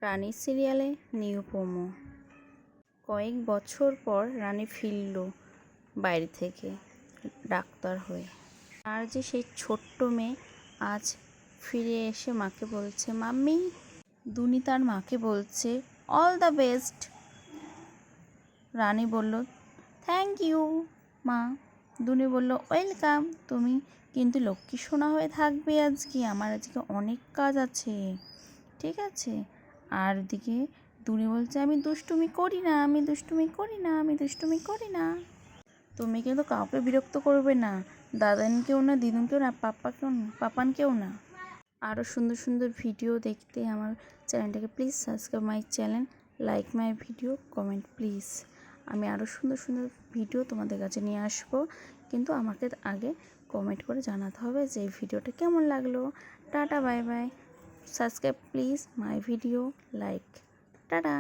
রানী সিরিয়ালে new promo. কয়েক বছর পর রানী ফিরল বাইরে থেকে ডাক্তার হয়ে। আর যে সেই ছোট্ট মেয়ে আজ ফিরে এসে মাকে বলছে মাম্মি। দুনি তার মাকে বলছে অল দ্য বেস্ট। রানী বলল থ্যাংক ইউ মা। দুনি বলল ওয়েলকাম। তুমি কিন্তু লক্ষ্মী সোনা হয়ে থাকবে আজকে, আমার আজকে অনেক কাজ আছে, ঠিক আছে? আর দিকে দুনি বলছে আমি দুষ্টুমি করি না, আমি দুষ্টুমি করি না, আমি দুষ্টুমি করি না। তুমি কিন্তু কাউকে বিরক্ত করবে না, দাদানকেও না, দিদুনকেও না, পাপানকেও না। আরও সুন্দর সুন্দর ভিডিও দেখতে আমার চ্যানেলটাকে please subscribe my channel, like my video, comment please. আমি আরও সুন্দর সুন্দর ভিডিও তোমাদের কাছে নিয়ে আসবো, কিন্তু আমাকে আগে কমেন্ট করে জানাতে হবে যে এই ভিডিওটা কেমন লাগলো। Tata, bye bye, subscribe please my video, like, tata.